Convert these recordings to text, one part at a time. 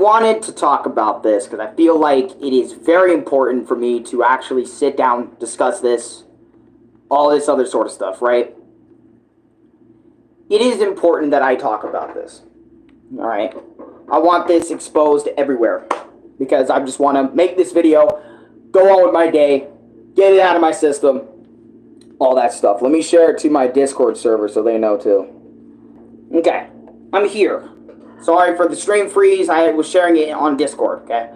wanted to talk about this because I feel like it is very important for me to actually sit down, discuss this, all this other sort of stuff, right? It is important that I talk about this, all right? I want this exposed everywhere because I just want to make this video, go on with my day, get it out of my system, all that stuff. Let me share it to my Discord server so they know too. Okay, I'm here. Sorry for the stream freeze. I was sharing it on Discord, okay?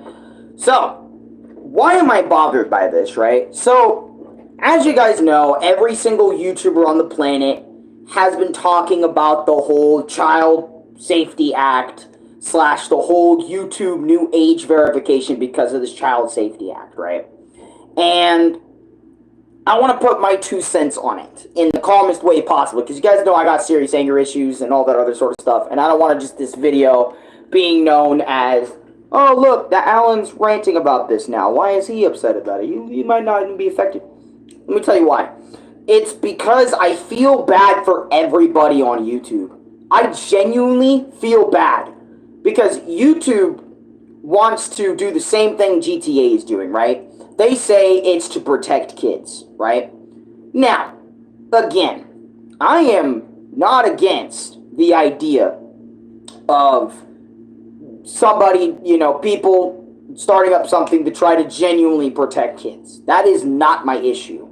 So, why am I bothered by this, right? So, as you guys know, every single YouTuber on the planet has been talking about the whole Child Safety Act / the whole YouTube new age verification because of this Child Safety Act, right? And I want to put my 2 cents on it in the calmest way possible because you guys know I got serious anger issues and all that other sort of stuff, and I don't want just this video being known as, oh look, that Alan's ranting about this now. Why is he upset about it? You might not even be affected. Let me tell you why. It's because I feel bad for everybody on YouTube. I genuinely feel bad because YouTube wants to do the same thing GTA is doing, right? They say it's to protect kids, right? Now, again, I am not against the idea of somebody, people starting up something to try to genuinely protect kids. That is not my issue.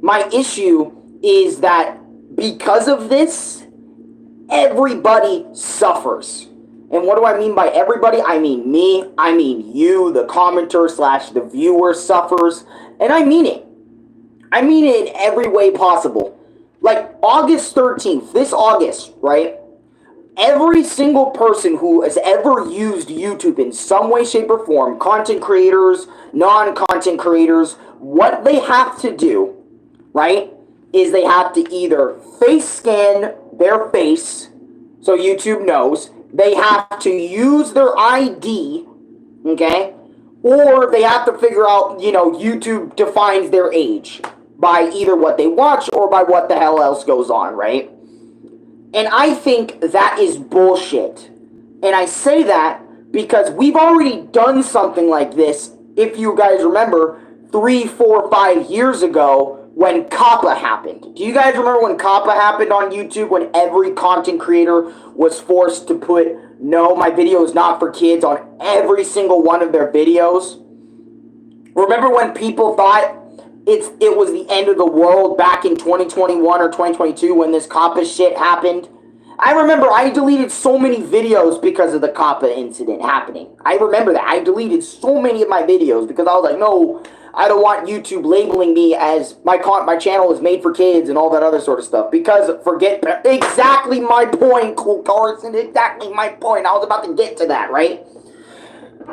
My issue is that because of this, everybody suffers. And what do I mean by everybody? I mean me, I mean you, the commenter / the viewer suffers. And I mean it. I mean it in every way possible. Like August 13th, this August, right? Every single person who has ever used YouTube in some way, shape, or form, content creators, non-content creators, what they have to do, right, is they have to either face scan their face so YouTube knows. They have to use their ID, okay? Or they have to figure out, YouTube defines their age by either what they watch or by what the hell else goes on, right? And I think that is bullshit. And I say that because we've already done something like this, if you guys remember, 3, 4, 5 years ago when COPPA happened. Do you guys remember when COPPA happened on YouTube, when every content creator was forced to put, no, my video is not for kids on every single one of their videos? Remember when people thought it was the end of the world back in 2021 or 2022 when this COPPA shit happened? I remember I deleted so many videos because of the COPPA incident happening. I remember that. I deleted so many of my videos because I was like, no, I don't want YouTube labeling me as my channel is made for kids and all that other sort of stuff. Because forget exactly my point, Cool Carson, exactly my point. I was about to get to that, right?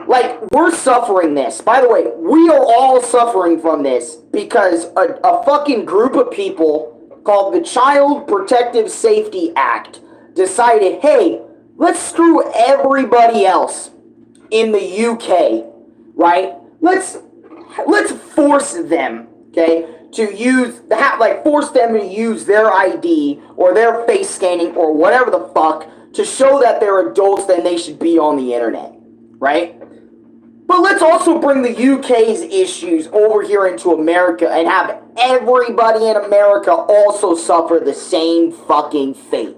Like, we're suffering this. By the way, we are all suffering from this because a fucking group of people called the Child Protective Safety Act decided, hey, let's screw everybody else in the UK, right? Let's force them, okay, to use, force them to use their ID or their face scanning or whatever the fuck to show that they're adults, then they should be on the internet, right? But let's also bring the UK's issues over here into America and have everybody in America also suffer the same fucking fate.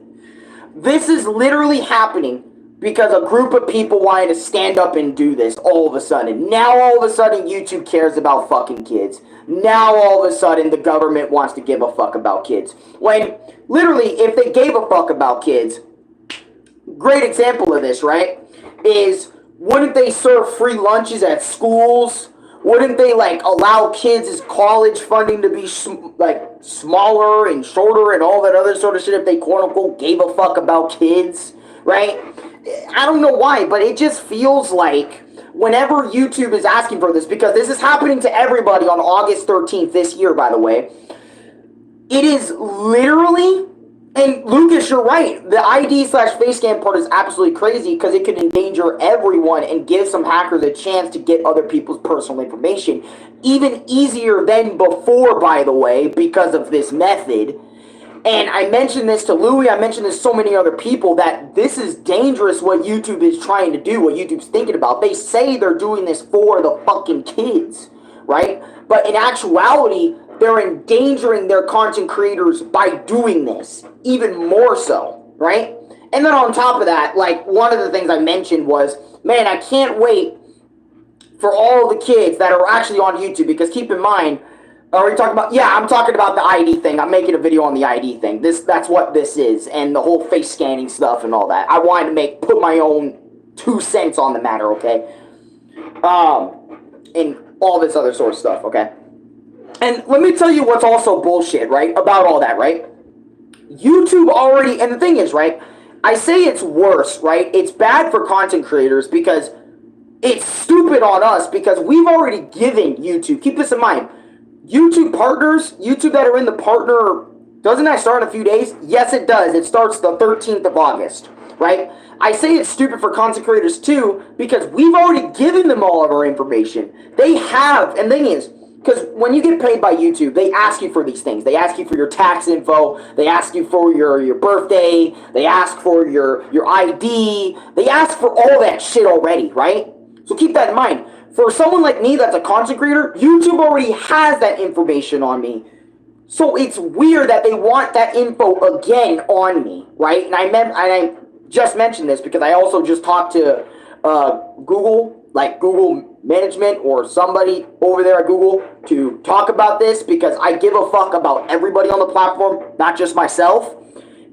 This is literally happening because a group of people wanted to stand up and do this all of a sudden. Now all of a sudden YouTube cares about fucking kids. Now all of a sudden the government wants to give a fuck about kids. When literally if they gave a fuck about kids, great example of this, right, is wouldn't they serve free lunches at schools? Wouldn't they allow kids' college funding to be smaller and shorter and all that other sort of shit if they quote unquote gave a fuck about kids, right? I don't know why, but it just feels like whenever YouTube is asking for this, because this is happening to everybody on August 13th this year, by the way, it is literally, and Lucas, you're right, the ID / face scan part is absolutely crazy because it could endanger everyone and give some hackers a chance to get other people's personal information. Even easier than before, by the way, because of this method. And I mentioned this to Louis, I mentioned this to so many other people, that this is dangerous what YouTube is trying to do, what YouTube's thinking about. They say they're doing this for the fucking kids, right? But in actuality, they're endangering their content creators by doing this, even more so, right? And then on top of that, like, one of the things I mentioned was, man, I can't wait for all the kids that are actually on YouTube, because keep in mind, are we talking about? Yeah, I'm talking about the ID thing. I'm making a video on the ID thing. That's what this is, and the whole face scanning stuff and all that. I wanted to put my own 2 cents on the matter, okay? And all this other sort of stuff, okay? And let me tell you what's also bullshit, right? About all that, right? YouTube already, and the thing is, right? I say it's worse, right? It's bad for content creators because it's stupid on us, because we've already given YouTube. Keep this in mind. YouTube partners, YouTube that are in the partner, doesn't that start in a few days? Yes, it does. It starts the 13th of August, right? I say it's stupid for content creators too, because we've already given them all of our information. They have, and the thing is, because when you get paid by YouTube, they ask you for these things. They ask you for your tax info. They ask you for your birthday. They ask for your ID. They ask for all that shit already, right? So keep that in mind. For someone like me that's a content creator, YouTube already has that information on me. So it's weird that they want that info again on me, right? And I just mentioned this because I also just talked to Google, like Google management or somebody over there at Google, to talk about this, because I give a fuck about everybody on the platform, not just myself.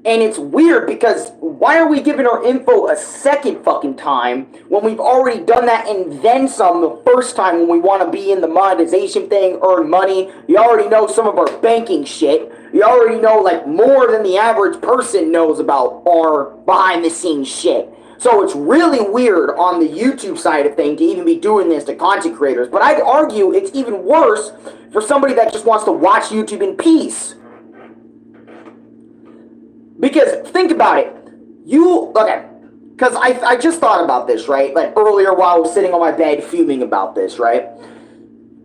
And it's weird because why are we giving our info a second fucking time when we've already done that and then some the first time when we want to be in the monetization thing, earn money? You already know some of our banking shit. You already know, like, more than the average person knows about our behind the scenes shit. So it's really weird on the YouTube side of things to even be doing this to content creators. But I'd argue it's even worse for somebody that just wants to watch YouTube in peace. Because, think about it. Because I just thought about this, right? Like, earlier while I was sitting on my bed fuming about this, right?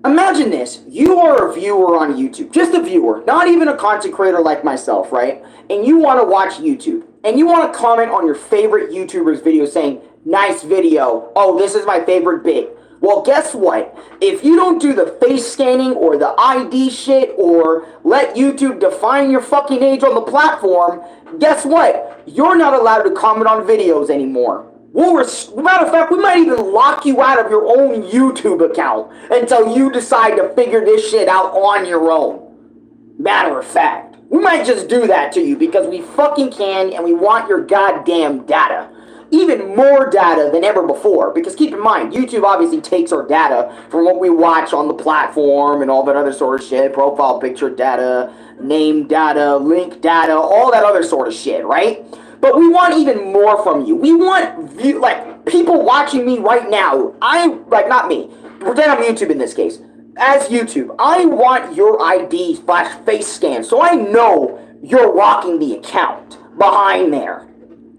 Imagine this. You are a viewer on YouTube. Just a viewer. Not even a content creator like myself, right? And you want to watch YouTube. And you want to comment on your favorite YouTuber's video saying, nice video. Oh, this is my favorite bit. Well, guess what? If you don't do the face scanning or the ID shit or let YouTube define your fucking age on the platform, guess what? You're not allowed to comment on videos anymore. Matter of fact, we might even lock you out of your own YouTube account until you decide to figure this shit out on your own. Matter of fact, we might just do that to you because we fucking can, and we want your goddamn data. Even more data than ever before, because keep in mind, YouTube obviously takes our data from what we watch on the platform and all that other sort of shit, profile picture data, name data, link data, all that other sort of shit, right? But we want even more from you. We want, like, people watching me right now. Not me. Pretend I'm YouTube in this case. As YouTube, I want your ID / face scan so I know you're rocking the account behind there.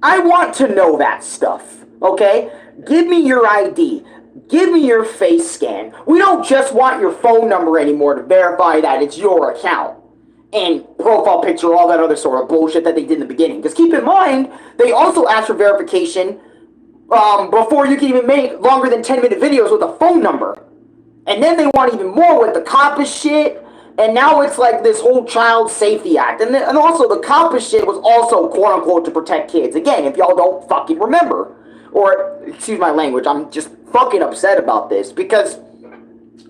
I want to know that stuff, okay? Give me your ID. Give me your face scan. We don't just want your phone number anymore to verify that it's your account. And profile picture, all that other sort of bullshit that they did in the beginning. Because keep in mind, they also ask for verification before you can even make longer than 10-minute videos with a phone number. And then they want even more with the COPPA shit. And now it's like this whole Child Safety Act. And also the COPPA shit was also, quote-unquote, to protect kids. Again, if y'all don't fucking remember. Or, excuse my language, I'm just fucking upset about this. Because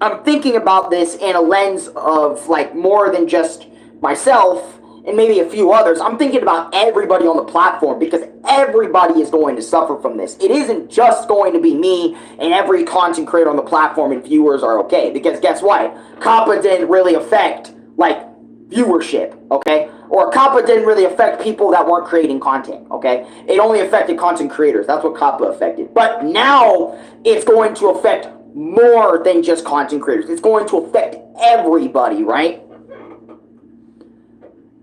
I'm thinking about this in a lens of, like, more than just myself and maybe a few others. I'm thinking about everybody on the platform, because everybody is going to suffer from this. It isn't just going to be me and every content creator on the platform and viewers are okay. Because guess what? COPPA didn't really affect, like, viewership, okay? Or COPPA didn't really affect people that weren't creating content, okay? It only affected content creators. That's what COPPA affected. But now it's going to affect more than just content creators. It's going to affect everybody, right?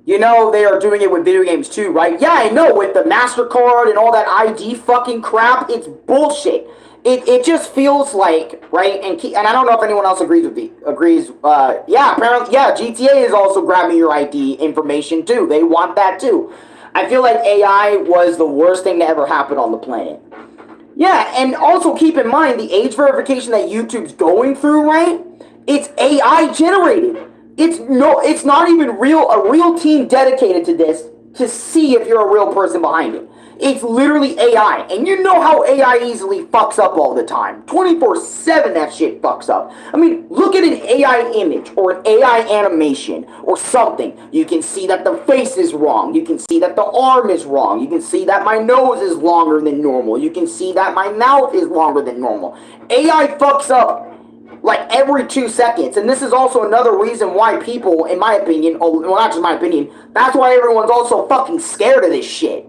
You know they are doing it with video games too, right? Yeah, I know, with the MasterCard and all that ID fucking crap. It's bullshit. it just feels like, right, and I don't know if anyone else agrees with me, yeah, apparently, yeah, GTA is also grabbing your ID information too. They want that too. I feel like AI was the worst thing to ever happen on the planet. Yeah, and also keep in mind the age verification that YouTube's going through, right? It's AI generated. It's not even a real team dedicated to this to see if you're a real person behind it. It's literally AI, and you know how AI easily fucks up all the time. 24/7 that shit fucks up. I mean, look at an AI image or an AI animation or something. You can see that the face is wrong. You can see that the arm is wrong. You can see that my nose is longer than normal. You can see that my mouth is longer than normal. AI fucks up like every 2 seconds, and this is also another reason why people, in my opinion, well, not just my opinion, that's why everyone's also fucking scared of this shit.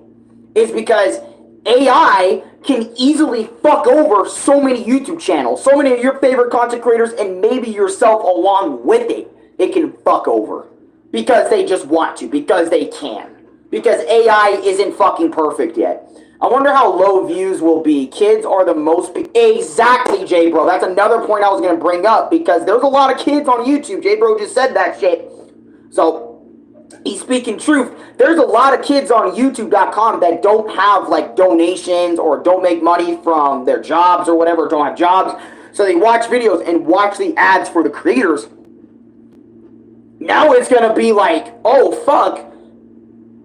Is because AI can easily fuck over so many YouTube channels, so many of your favorite content creators, and maybe yourself along with it. It can fuck over because they just want to, because they can, because AI isn't fucking perfect yet. I wonder how low views will be. Kids are the most... Exactly, J-Bro. That's another point I was going to bring up, because there's a lot of kids on YouTube. J-Bro just said that shit. So... he's speaking truth. There's a lot of kids on YouTube.com that don't have like donations or don't make money from their jobs or whatever, don't have jobs. So they watch videos and watch the ads for the creators. Now it's going to be like, oh, fuck.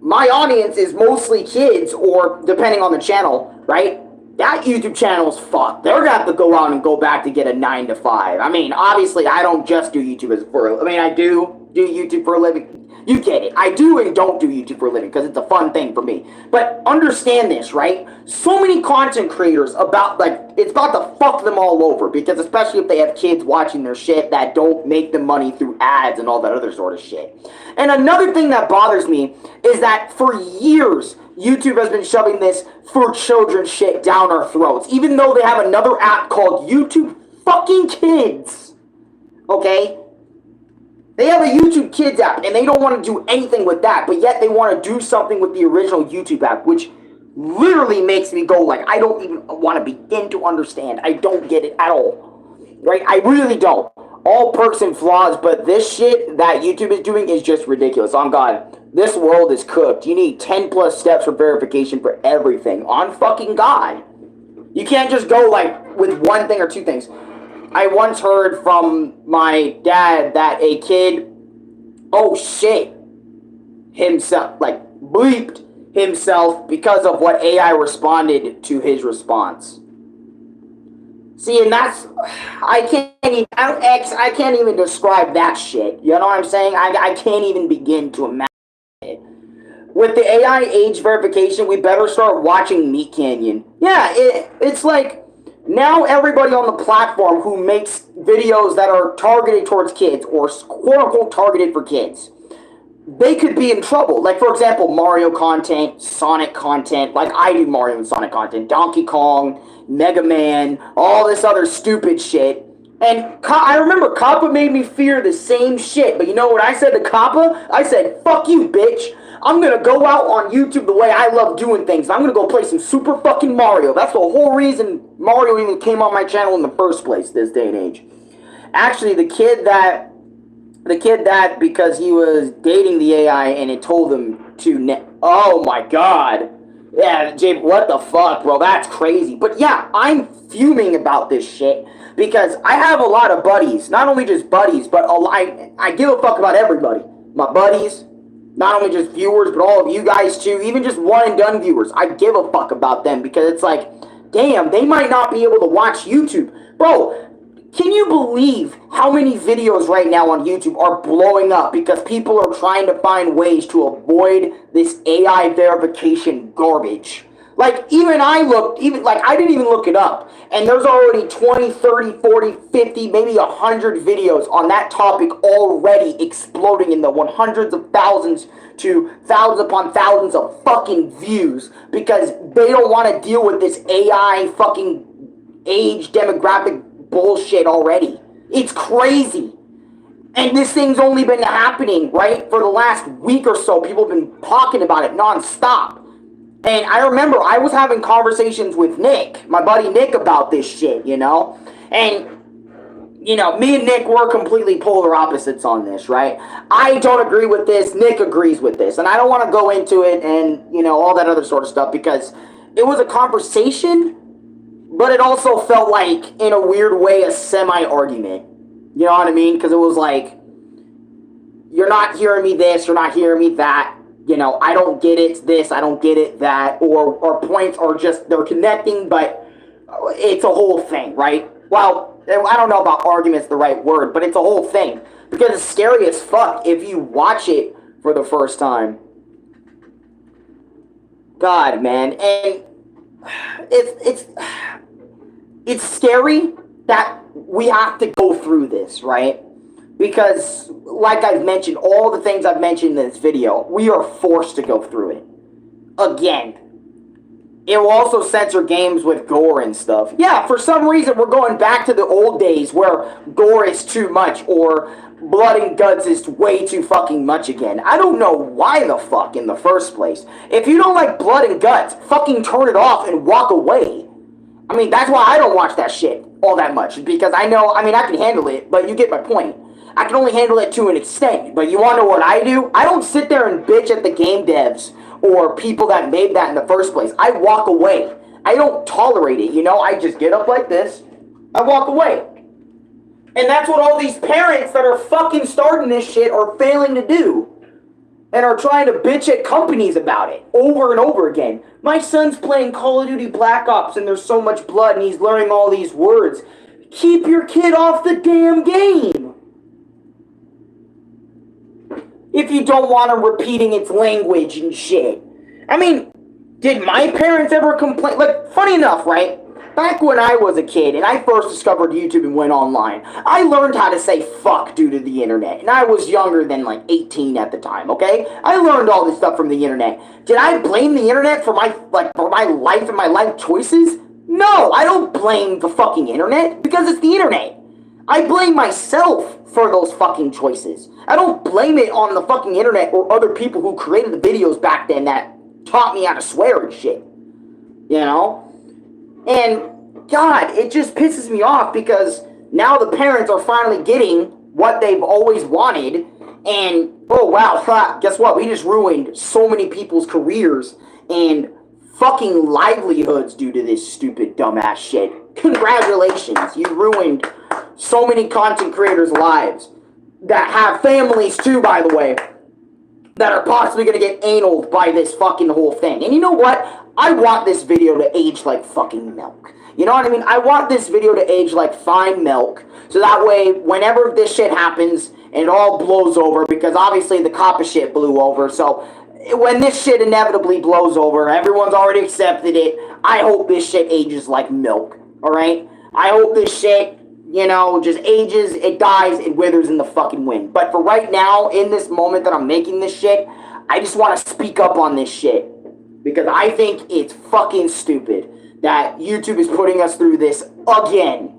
My audience is mostly kids, or depending on the channel, right? That YouTube channel's fucked. They're going to have to go out and go back to get a 9 to 5. I mean, obviously, I don't just do YouTube I do YouTube for a living. You get it. I do and don't do YouTube for a living because it's a fun thing for me. But understand this, right? So many content creators it's about to fuck them all over, because especially if they have kids watching their shit that don't make them money through ads and all that other sort of shit. And another thing that bothers me is that for years, YouTube has been shoving this for children shit down our throats, even though they have another app called YouTube fucking Kids. Okay? They have a YouTube Kids app, and they don't want to do anything with that, but yet they want to do something with the original YouTube app, which literally makes me go like, I don't even want to begin to understand. I don't get it at all. Right? I really don't. All perks and flaws, but this shit that YouTube is doing is just ridiculous. On God, this world is cooked. You need 10 plus steps for verification for everything. On fucking God. You can't just go like with one thing or two things. I once heard from my dad that a kid, oh shit, himself, like bleeped himself because of what AI responded to his response. See, and that's, I can't even describe that shit. You know what I'm saying? I can't even begin to imagine it. With the AI age verification, we better start watching Meat Canyon. Yeah, it's like, now everybody on the platform who makes videos that are targeted towards kids, or quote-unquote targeted for kids, they could be in trouble. Like, for example, Mario content, Sonic content, like I do Mario and Sonic content, Donkey Kong, Mega Man, all this other stupid shit. And I remember Kappa made me fear the same shit, but you know what I said to Kappa? I said, fuck you, bitch. I'm gonna go out on YouTube the way I love doing things. I'm gonna go play some Super fucking Mario. That's the whole reason Mario even came on my channel in the first place this day and age. Actually, the kid that, because he was dating the AI and it told him to, oh my God. Yeah, Jay, what the fuck, bro? That's crazy. But yeah, I'm fuming about this shit because I have a lot of buddies. Not only just buddies, but I give a fuck about everybody. My buddies, not only just viewers, but all of you guys too. Even just one and done viewers. I give a fuck about them because it's like, damn, they might not be able to watch YouTube. Bro, can you believe how many videos right now on YouTube are blowing up because people are trying to find ways to avoid this AI verification garbage? Like, even I didn't even look it up. And there's already 20, 30, 40, 50, maybe 100 videos on that topic already exploding in the hundreds of thousands to thousands upon thousands of fucking views because they don't want to deal with this AI fucking age demographic bullshit already. It's crazy. And this thing's only been happening, right, for the last week or so. People have been talking about it nonstop. And I remember I was having conversations with Nick, my buddy Nick, about this shit, you know? And, you know, me and Nick were completely polar opposites on this, right? I don't agree with this. Nick agrees with this. And I don't want to go into it and, you know, all that other sort of stuff because it was a conversation, but it also felt like, in a weird way, a semi-argument. You know what I mean? Because it was like, you're not hearing me this, you're not hearing me that. You know, I don't get it this, I don't get it that. Or points are just, they're connecting, but it's a whole thing, right? Well, I don't know about argument's the right word, but it's a whole thing. Because it's scary as fuck if you watch it for the first time. God, man. And it's scary that we have to go through this, right? Because, like I've mentioned, all the things I've mentioned in this video, we are forced to go through it. Again. It will also censor games with gore and stuff. Yeah, for some reason, we're going back to the old days where gore is too much, or blood and guts is way too fucking much again. I don't know why the fuck in the first place. If you don't like blood and guts, fucking turn it off and walk away. I mean, that's why I don't watch that shit all that much, because I know, I mean, I can handle it, but you get my point. I can only handle it to an extent, but you want to know what I do? I don't sit there and bitch at the game devs or people that made that in the first place. I walk away. I don't tolerate it, you know? I just get up like this. I walk away. And that's what all these parents that are fucking starting this shit are failing to do. And are trying to bitch at companies about it over and over again. My son's playing Call of Duty Black Ops and there's so much blood and he's learning all these words. Keep your kid off the damn game. If you don't want them repeating its language and shit. I mean, did my parents ever complain? Like, funny enough, right? Back when I was a kid and I first discovered YouTube and went online, I learned how to say fuck due to the internet. And I was younger than like 18 at the time, okay? I learned all this stuff from the internet. Did I blame the internet for my life and my life choices? No, I don't blame the fucking internet because it's the internet. I blame myself for those fucking choices. I don't blame it on the fucking internet or other people who created the videos back then that taught me how to swear and shit. You know? And, God, it just pisses me off because now the parents are finally getting what they've always wanted. And, oh, wow, guess what? We just ruined so many people's careers and fucking livelihoods due to this stupid, dumbass shit. Congratulations, you ruined so many content creators' lives that have families too, by the way, that are possibly going to get analed by this fucking whole thing. And you know what? I want this video to age like fucking milk. You know what I mean? I want this video to age like fine milk, so that way, whenever this shit happens, and it all blows over, because obviously the copper shit blew over, so when this shit inevitably blows over, everyone's already accepted it, I hope this shit ages like milk, alright? I hope this shit, you know, just ages, it dies, it withers in the fucking wind. But for right now, in this moment that I'm making this shit, I just want to speak up on this shit. Because I think it's fucking stupid that YouTube is putting us through this again.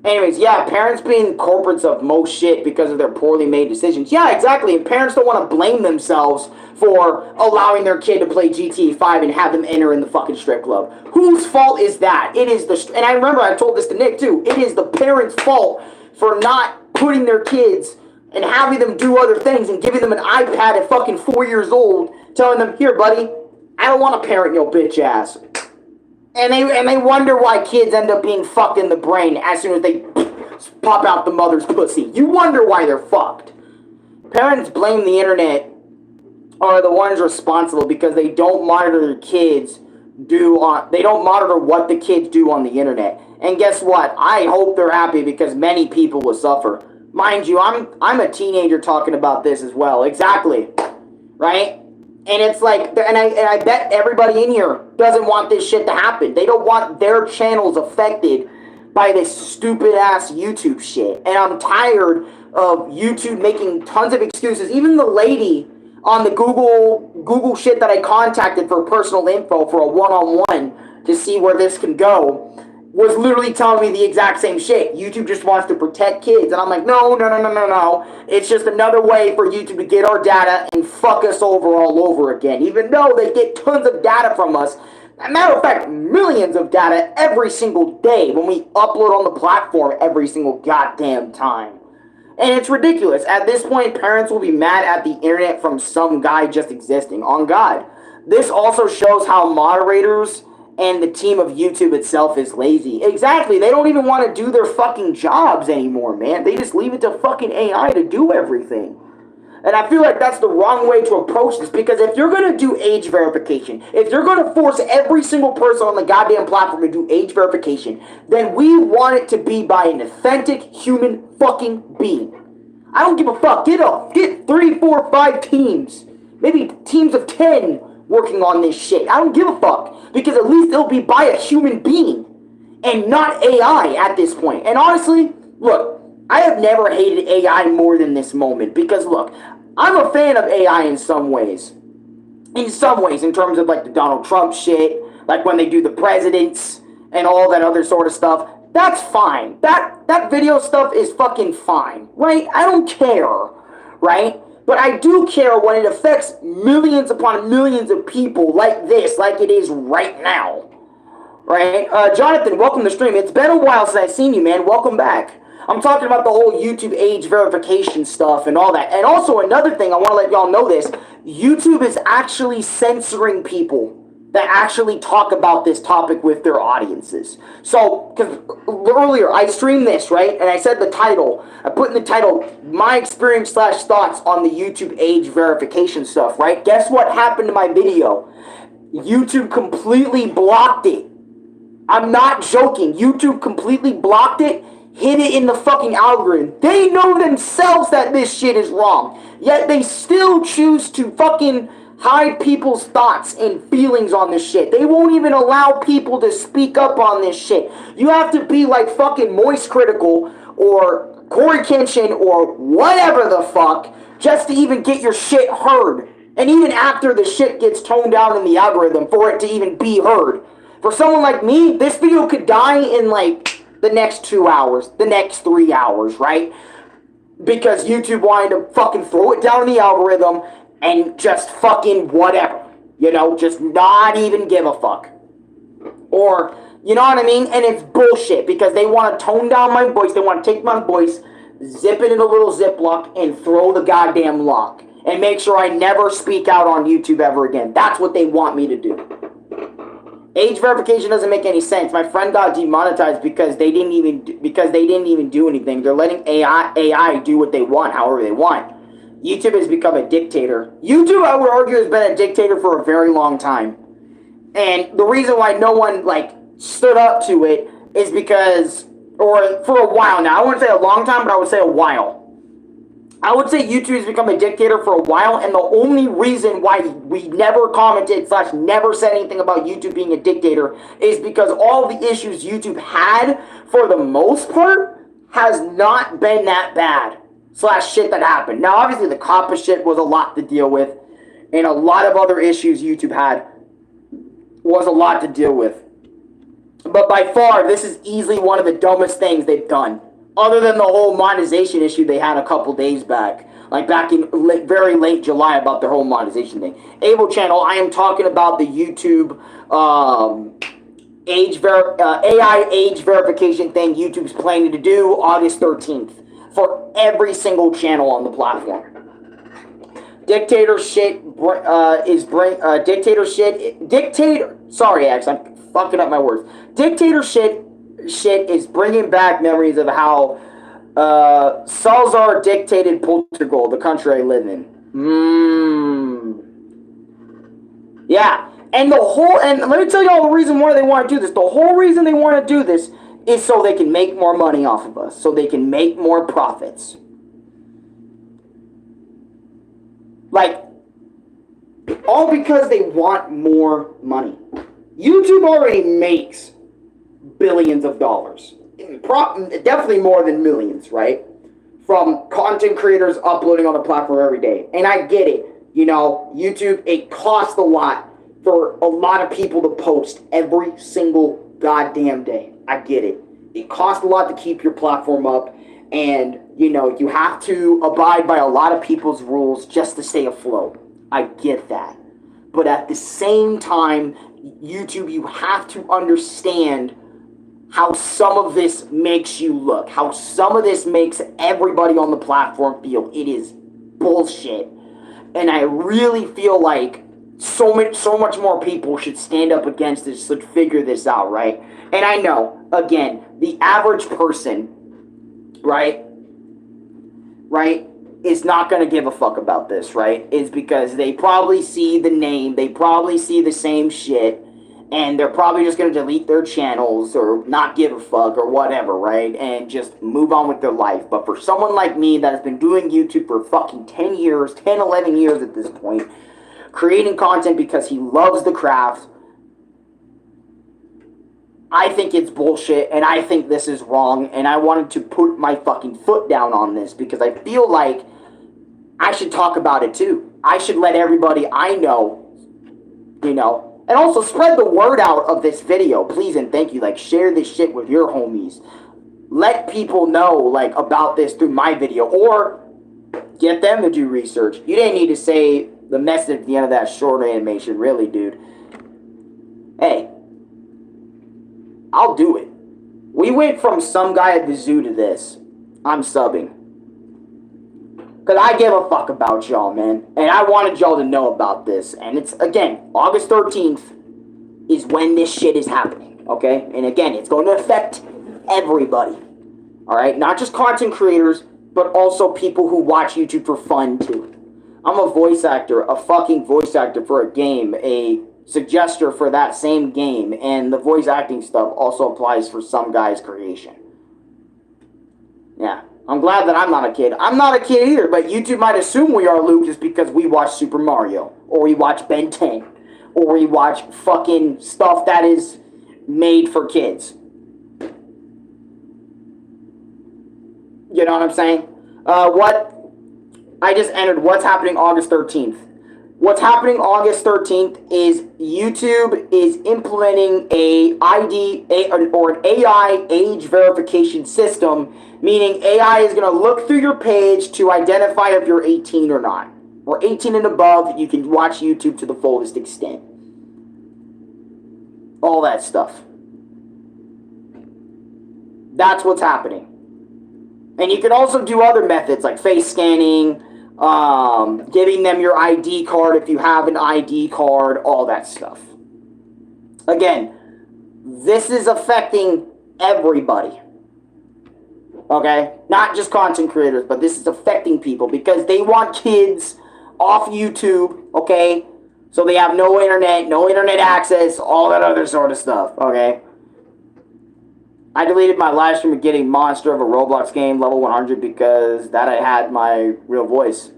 Anyways, yeah, parents being corporates of most shit because of their poorly made decisions. Yeah, exactly. And parents don't want to blame themselves for allowing their kid to play GTA 5 and have them enter in the fucking strip club. Whose fault is that? It is the... And I remember I told this to Nick, too. It is the parents' fault for not putting their kids and having them do other things and giving them an iPad at fucking 4 years old, telling them, here, buddy, I don't want to parent your bitch ass. And they wonder why kids end up being fucked in the brain as soon as they pop out the mother's pussy. You wonder why they're fucked. Parents blame the internet are the ones responsible because they don't monitor their kids they don't monitor what the kids do on the internet. And guess what? I hope they're happy because many people will suffer. Mind you, I'm a teenager talking about this as well. Exactly. Right? And it's like, and I bet everybody in here doesn't want this shit to happen. They don't want their channels affected by this stupid-ass YouTube shit. And I'm tired of YouTube making tons of excuses. Even the lady on the Google shit that I contacted for personal info for a one-on-one to see where this can go. was literally telling me the exact same shit. YouTube just wants to protect kids. And I'm like, no. It's just another way for YouTube to get our data and fuck us over all over again. Even though they get tons of data from us. As a matter of fact, millions of data every single day when we upload on the platform every single goddamn time. And it's ridiculous. At this point, parents will be mad at the internet from some guy just existing. On God. This also shows how moderators and the team of YouTube itself is lazy. Exactly. They don't even want to do their fucking jobs anymore, man. They just leave it to fucking AI to do everything. And I feel like that's the wrong way to approach this, because if you're going to do age verification, if you're going to force every single person on the goddamn platform to do age verification, then we want it to be by an authentic human fucking being. I don't give a fuck. Get 3, 4, 5 teams. Maybe teams of 10 working on this shit. I don't give a fuck, because at least it'll be by a human being and not AI at this point. And honestly, look, I have never hated AI more than this moment, because look, I'm a fan of AI in some ways. In terms of like the Donald Trump shit, like when they do the presidents and all that other sort of stuff. That's fine. That video stuff is fucking fine, right? I don't care, right? But I do care when it affects millions upon millions of people like this, like it is right now. Right? Jonathan, welcome to the stream. It's been a while since I've seen you, man. Welcome back. I'm talking about the whole YouTube age verification stuff and all that. And also another thing, I want to let y'all know this. YouTube is actually censoring people that actually talk about this topic with their audiences. So, because earlier I streamed this, right? And I said the title. I put in the title, my experience / thoughts on the YouTube age verification stuff, right? Guess what happened to my video? YouTube completely blocked it. I'm not joking. YouTube completely blocked it, hid it in the fucking algorithm. They know themselves that this shit is wrong. Yet they still choose to fucking hide people's thoughts and feelings on this shit. They won't even allow people to speak up on this shit. You have to be like fucking Moist Critical or Corey Kenshin or whatever the fuck just to even get your shit heard. And even after the shit gets toned down in the algorithm for it to even be heard. For someone like me, this video could die in like the next 2 hours, the next 3 hours, right? Because YouTube wanted to fucking throw it down in the algorithm and just fucking whatever. You know, just not even give a fuck. Or, you know what I mean? And it's bullshit because they want to tone down my voice. They want to take my voice, zip it in a little Ziploc, and throw the goddamn lock. And make sure I never speak out on YouTube ever again. That's what they want me to do. Age verification doesn't make any sense. My friend got demonetized because they didn't even do anything. They're letting AI do what they want, however they want. YouTube has become a dictator. YouTube, I would argue, has been a dictator for a very long time. And the reason why no one like stood up to it is because, or for a while now. I wouldn't say a long time, but I would say a while. I would say YouTube has become a dictator for a while, and the only reason why we never commented / never said anything about YouTube being a dictator is because all the issues YouTube had, for the most part, has not been that bad / shit that happened. Now, obviously, the COPPA shit was a lot to deal with, and a lot of other issues YouTube had was a lot to deal with. But by far, this is easily one of the dumbest things they've done. Other than the whole monetization issue they had a couple days back. Like back in very late July about their whole monetization thing. Able channel, I am talking about the YouTube AI age verification thing YouTube's planning to do August 13th. For every single channel on the platform. Sorry, X, I'm fucking up my words. Dictator shit is bringing back memories of how Salazar dictated Portugal, the country I live in. Yeah, and let me tell you all the reason why they want to do this. The whole reason they want to do this is so they can make more money off of us, so they can make more profits. Like, all because they want more money. YouTube already makes billions of dollars. Definitely more than millions, right? From content creators uploading on the platform every day. And I get it. You know, YouTube, it costs a lot for a lot of people to post every single goddamn day. I get it. It costs a lot to keep your platform up, and, you know, you have to abide by a lot of people's rules just to stay afloat. I get that. But at the same time, YouTube, you have to understand how some of this makes you look, how some of this makes everybody on the platform feel. It is bullshit. And I really feel like so much more people should stand up against this, should figure this out, right? And I know, again, the average person, right, is not going to give a fuck about this, right? It's because they probably see the name, they probably see the same shit, and they're probably just going to delete their channels or not give a fuck or whatever, right? And just move on with their life. But for someone like me that has been doing YouTube for fucking 10 years, 10, 11 years at this point, creating content because he loves the craft, I think it's bullshit, and I think this is wrong, and I wanted to put my fucking foot down on this because I feel like I should talk about it too. I should let everybody I know, you know, and also spread the word out of this video, please and thank you. Like, share this shit with your homies. Let people know, like, about this through my video, or get them to do research. You didn't need to say the message at the end of that short animation, really, dude. Hey, I'll do it. We went from some guy at the zoo to this. I'm subbing. Because I give a fuck about y'all, man. And I wanted y'all to know about this. And it's, again, August 13th is when this shit is happening. Okay? And again, it's going to affect everybody. Alright? Not just content creators, but also people who watch YouTube for fun, too. I'm a voice actor, a fucking voice actor for a game, a suggester for that same game, and the voice acting stuff also applies for some guy's creation. Yeah. I'm glad that I'm not a kid. I'm not a kid either, but YouTube might assume we are, Luke, just because we watch Super Mario, or we watch Ben 10, or we watch fucking stuff that is made for kids. You know what I'm saying? I just entered what's happening August 13th. What's happening August 13th is YouTube is implementing an AI age verification system, meaning AI is going to look through your page to identify if you're 18 or not. Or 18 and above, you can watch YouTube to the fullest extent. All that stuff. That's what's happening. And you can also do other methods like face scanning, giving them your ID card if you have an ID card, all that stuff. Again, this is affecting everybody. Okay? Not just content creators, but this is affecting people because they want kids off YouTube, okay? So they have no internet access, all that other sort of stuff, okay? I deleted my live stream of getting Monster of a Roblox game, level 100, because that I had my real voice.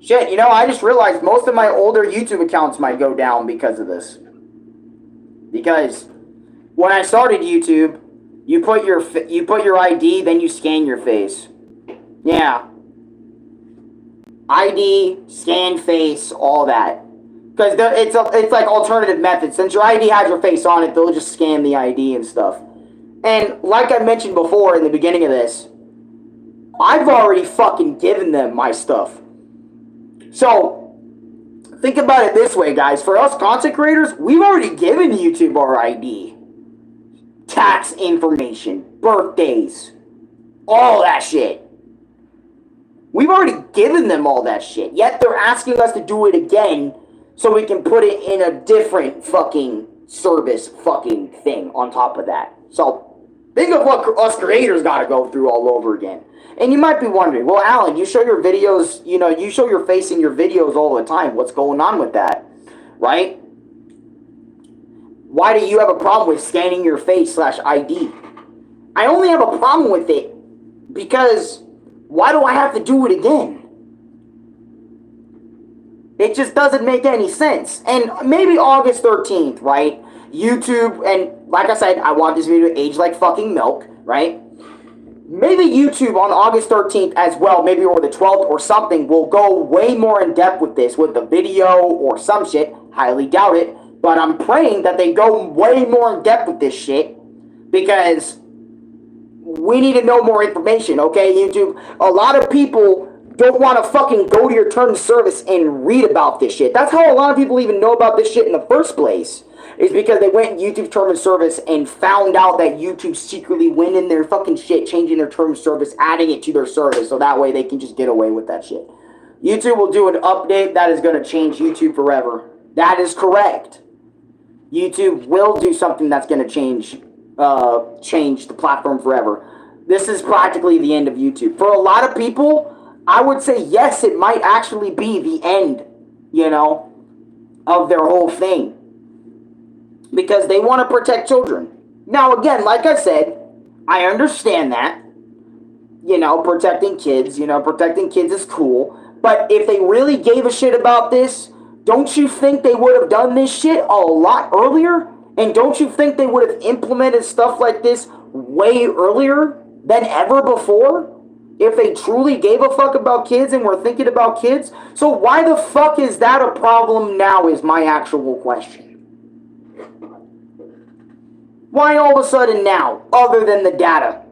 Shit, you know, I just realized most of my older YouTube accounts might go down because of this. Because when I started YouTube, you put your ID, then you scan your face. Yeah. ID, scan face, all that. Because it's like alternative methods. Since your ID has your face on it, they'll just scan the ID and stuff. And like I mentioned before in the beginning of this, I've already fucking given them my stuff. So, think about it this way, guys. For us content creators, we've already given YouTube our ID. Tax information, birthdays, all that shit. We've already given them all that shit. Yet they're asking us to do it again so we can put it in a different fucking service fucking thing on top of that. So, think of what us creators gotta go through all over again. And you might be wondering, well, Alan, you show your videos, you know, you show your face in your videos all the time. What's going on with that? Right? Why do you have a problem with scanning your face /ID? I only have a problem with it because why do I have to do it again? It just doesn't make any sense. And maybe August 13th, right? YouTube, and like I said, I want this video to age like fucking milk, right? Maybe YouTube on August 13th as well, maybe or the 12th or something, will go way more in depth with this, with the video or some shit. Highly doubt it. But I'm praying that they go way more in depth with this shit, because we need to know more information, okay, YouTube? A lot of people don't want to fucking go to your terms of service and read about this shit. That's how a lot of people even know about this shit in the first place, is because they went in YouTube terms of service and found out that YouTube secretly went in their fucking shit, changing their terms of service, adding it to their service, so that way they can just get away with that shit. YouTube will do an update that is going to change YouTube forever. That is correct. YouTube will do something that's going to change the platform forever. This is practically the end of YouTube. For a lot of people, I would say yes, it might actually be the end, you know, of their whole thing. Because they want to protect children. Now, again, like I said, I understand that. You know, protecting kids is cool. But if they really gave a shit about this, don't you think they would have done this shit a lot earlier? And don't you think they would have implemented stuff like this way earlier than ever before? If they truly gave a fuck about kids and were thinking about kids? So why the fuck is that a problem now is my actual question. Why all of a sudden now, other than the data?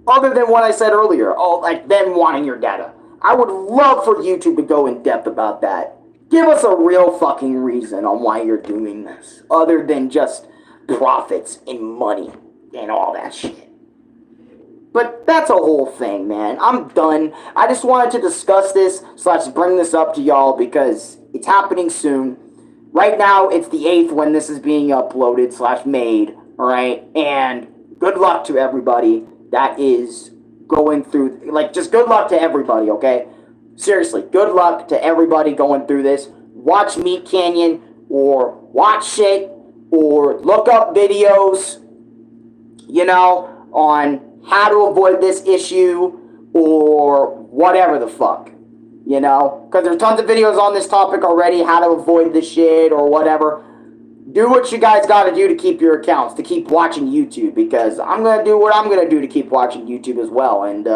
Other than what I said earlier, like them wanting your data. I would love for YouTube to go in depth about that. Give us a real fucking reason on why you're doing this, other than just profits and money and all that shit. But that's a whole thing, man. I'm done. I just wanted to discuss this / bring this up to y'all because it's happening soon. Right now, it's the 8th when this is being uploaded / made, alright? And good luck to everybody that is going through, like, just good luck to everybody, okay? Seriously, good luck to everybody going through this. Watch Meat Canyon, or watch shit, or look up videos, you know, on how to avoid this issue, or whatever the fuck, you know? Because there's tons of videos on this topic already, how to avoid this shit, or whatever. Do what you guys gotta do to keep your accounts, to keep watching YouTube, because I'm gonna do what I'm gonna do to keep watching YouTube as well. And,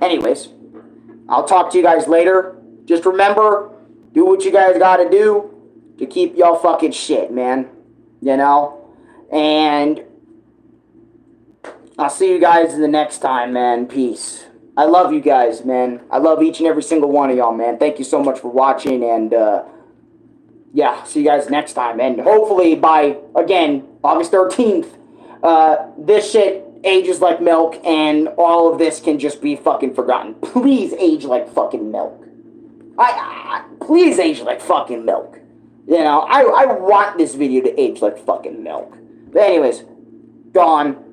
anyways, I'll talk to you guys later. Just remember, do what you guys gotta do to keep y'all fucking shit, man. You know? And I'll see you guys the next time, man. Peace. I love you guys, man. I love each and every single one of y'all, man. Thank you so much for watching, and, yeah, see you guys next time. And hopefully by, again, August 13th, this shit ages like milk, and all of this can just be fucking forgotten. Please age like fucking milk. Please age like fucking milk. You know, I want this video to age like fucking milk. But anyways, gone.